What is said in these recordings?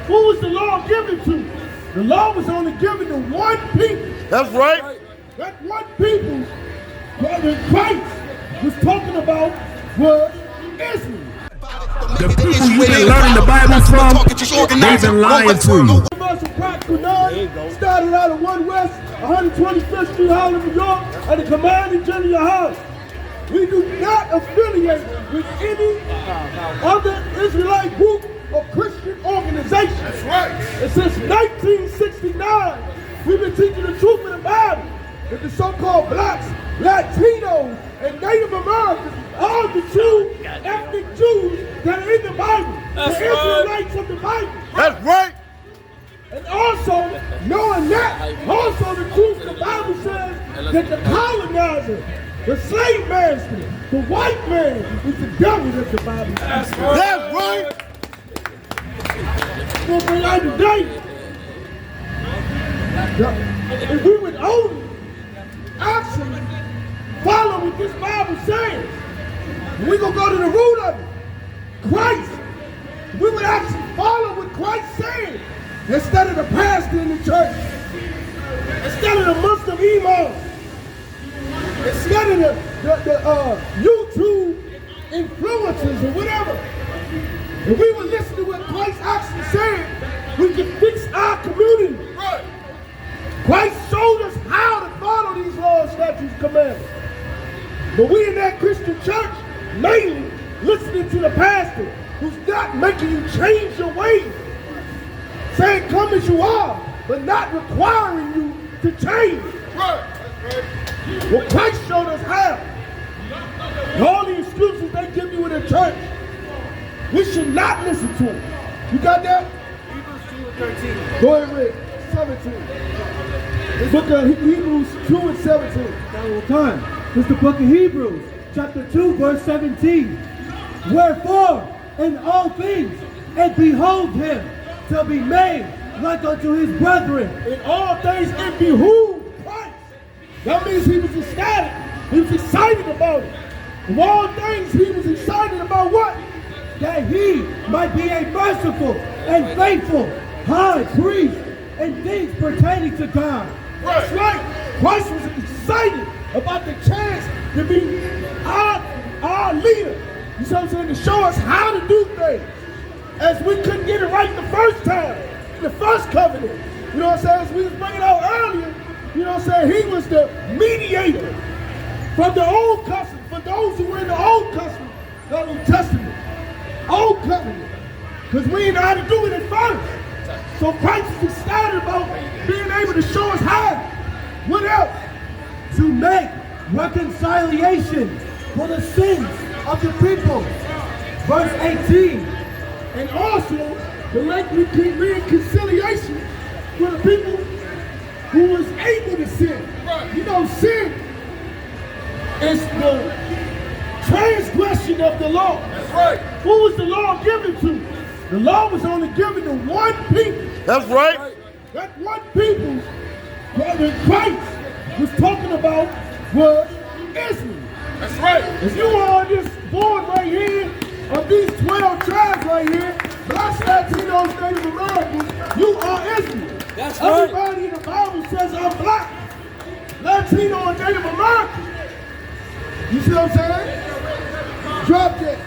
Who was the law given to? The law was only given to one people. That's right. That one people that Christ was talking about was Israel. The people you've been learning the Bible from, they've been lying to you. Commercial practical knowledge started out of 1 West, 125th Street, Harlem, New York, at the Command and General House. We do not affiliate with any other Israelite group or Christian organization. That's right. And since 1969, we've been teaching the truth in the Bible that the so-called blacks, Latinos, and Native Americans are the true ethnic Jews that are in the Bible. That's the Israelites of the Bible. That's right. And also, knowing that, also the truth, the Bible says that the colonizer, the slave master, the white man is the devil that the Bible says. That's right. We'll bring out today. If we would only actually follow what this Bible says, we're going to go to the root of it. Christ. We would actually follow what Christ said instead of the pastor in the church, instead of the Muslim imam, instead of the YouTube influencers or whatever. If we would listen to what Christ actually said, we could fix our community. Right. Christ showed us how to follow these laws, statutes, commandments. But we in that Christian church, mainly listening to the pastor who's not making you change your ways. Saying come as you are, but not requiring you to change. Right. Well, Christ showed us how. And all the excuses they give you in the church, we should not listen to them. You got that? Hebrews 2:13. Go ahead, Rick. 17. The book of Hebrews 2 and 17. One more time. It's the book of Hebrews, chapter 2, verse 17. Wherefore, in all things, and behold him to be made like unto his brethren. In all things it behooved Christ. That means he was ecstatic. He was excited about it. Of all things, he was excited about what? That he might be a merciful and faithful high priest in things pertaining to God. That's right. Christ was excited about the chance to be our leader. You see what I'm saying? To show us how to do things. As we couldn't get it right the first time, in the first covenant. You know what I'm saying? As we was bringing out earlier, you know what I'm saying? He was the mediator from the old covenant, for those who were in the old covenant, the Old Testament. Old covenant. Because we didn't know how to do it at first. So Christ is excited about being able to show us how. What else? To make reconciliation for the sins of the people. Verse 18. And also to make reconciliation for the people who was able to sin. You know, sin is the transgression of the law. That's right. Who was the law given to? The law was only given to one people. That's right. That one people that Christ was talking about was Israel. That's right. If you are on this board right here, of these 12 tribes right here, blacks, Latinos, Native Americans, you are Israel. That's right. Everybody in the Bible says I'm black, Latino, and Native American. You see what I'm saying? Drop that.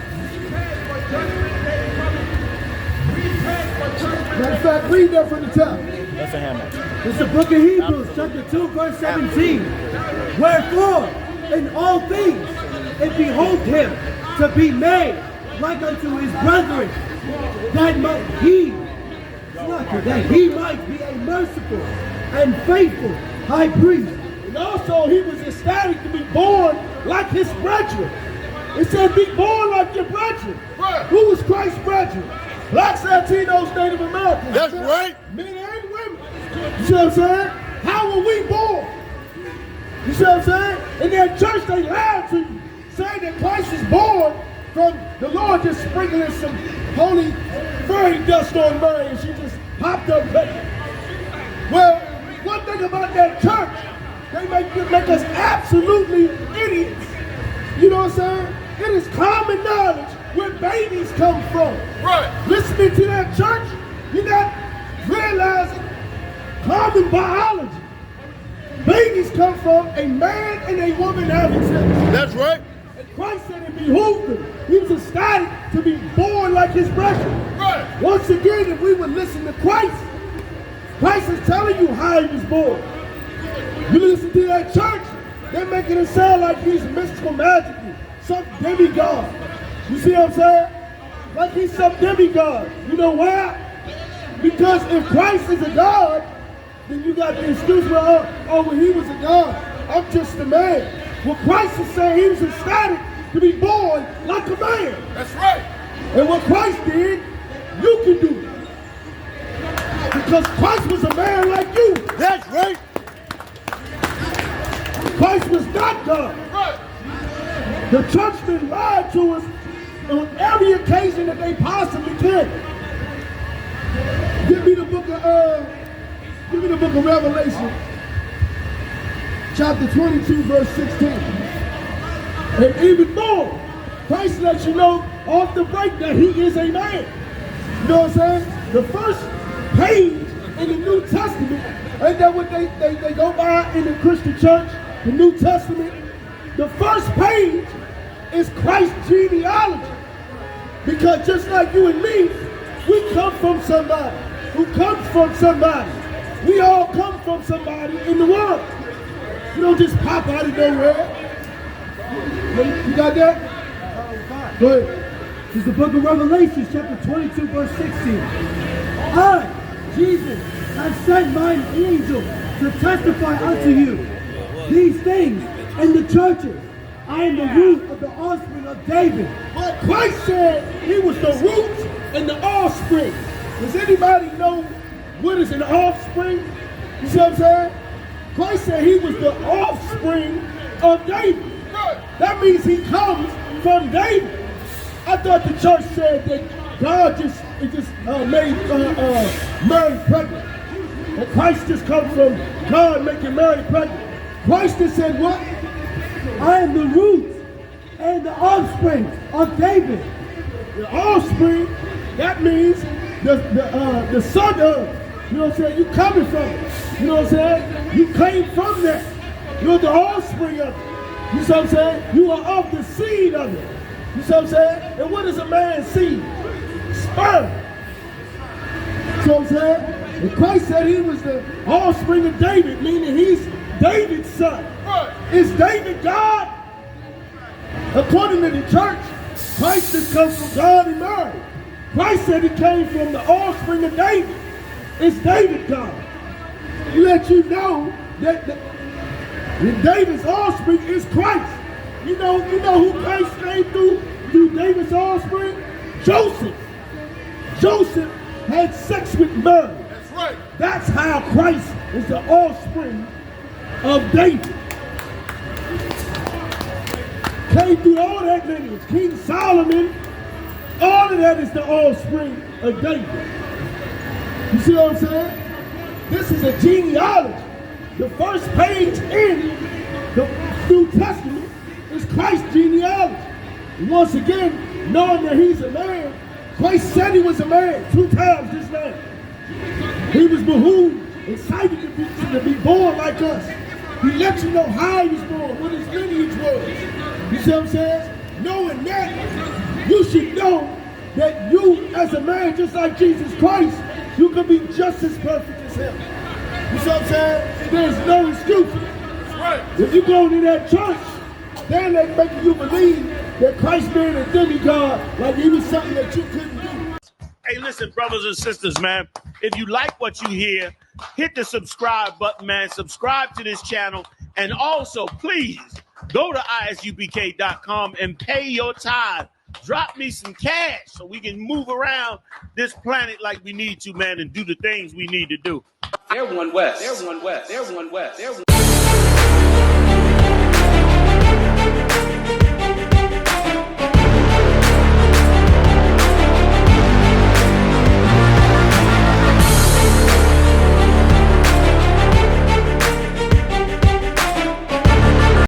Matter of fact, read that from the top. That's a hammer. It's the book of Hebrews, chapter 2, verse 17. Wherefore, in all things, it behoved him to be made like unto his brethren, that he might be a merciful and faithful high priest. And also, he was ecstatic to be born like his brethren. It said, be born like your brethren. Right. Who was Christ's brethren? Blacks, Latinos, Native Americans. That's right. Men and women. You see what I'm saying? How were we born? You see what I'm saying? In their church, they lied to you, saying that Christ was born from the Lord just sprinkling some holy fairy dust on Mary and she just popped up there. Well, one thing about that church, they make us absolutely idiots. You know what I'm saying? It is common knowledge where babies come from. Right. Listening to that church, you're not common biology. Babies come from a man and a woman having sex. That's right. And Christ said it behooved him. He was ecstatic to be born like his brethren. Right. Once again, if we would listen to Christ, Christ is telling you how he was born. You listen to that church, they're making it sound like he's mystical, magical, some demigod. You see what I'm saying? Like he's some demigod. You know why? Because if Christ is a God, then you got the excuse, well, he was a God. I'm just a man. Well, Christ is saying he was ecstatic to be born like a man. That's right. And what Christ did, you can do it. Because Christ was a man like you. That's right. Christ was not God. Right. The churchmen lied to us on every occasion that they possibly can. Give me the book of Revelation, chapter 22, verse 16. And even more, Christ lets you know off the break that he is a man. You know what I'm saying? The first page in the New Testament, ain't that what they go by in the Christian church? The New Testament, the first page is Christ's genealogy. Because just like you and me, we come from somebody who comes from somebody. We all come from somebody in the world. You don't just pop out of nowhere. You got that? Go ahead. This is the book of Revelation, chapter 22, verse 16. I, Jesus, have sent mine angel to testify unto you these things in the churches. I am the root of the offspring of David. But Christ said he was the root and the offspring. Does anybody know what is an offspring? You see what I'm saying? Christ said he was the offspring of David. That means he comes from David. I thought the church said that God just made Mary pregnant. And Christ just comes from God making Mary pregnant. Christ just said what? I am the root and the offspring of David. The offspring, that means the son of, you know what I'm saying? You coming from it. You know what I'm saying? You came from that. You're the offspring of it. You see what I'm saying? You are of the seed of it. You see what I'm saying? And what is a man's seed? Sperm. You see what I'm saying? And Christ said he was the offspring of David, meaning he's David's son. Is David God? According to the church, Christ just comes from God and Mary. Christ said he came from the offspring of David. Is David God? He let you know that David's offspring is Christ. You know who Christ came through David's offspring? Joseph. Joseph had sex with Mary. That's right. That's how Christ is the offspring of David. Came through all that lineage. King Solomon, all of that is the offspring of David. You see what I'm saying? This is a genealogy. The first page in the New Testament is Christ's genealogy. And once again, knowing that he's a man, Christ said he was a man 2 times this name. He was behooved, excited to be born like us. He let you know how he was born, what his lineage was. You see what I'm saying? Knowing that, you should know that you, as a man, just like Jesus Christ, you can be just as perfect as him. You see what I'm saying? There's no excuse. Right. If you go into that church, then they're making you believe that Christ being a demigod, like he was something that you couldn't do. Hey, listen, brothers and sisters, man. If you like what you hear, hit the subscribe button, man. Subscribe to this channel. And also, please, go to ISUPK.com and pay your tithe. Drop me some cash so we can move around this planet like we need to, man, and do the things we need to do. They're one west. They're one west. They're one west. They're one.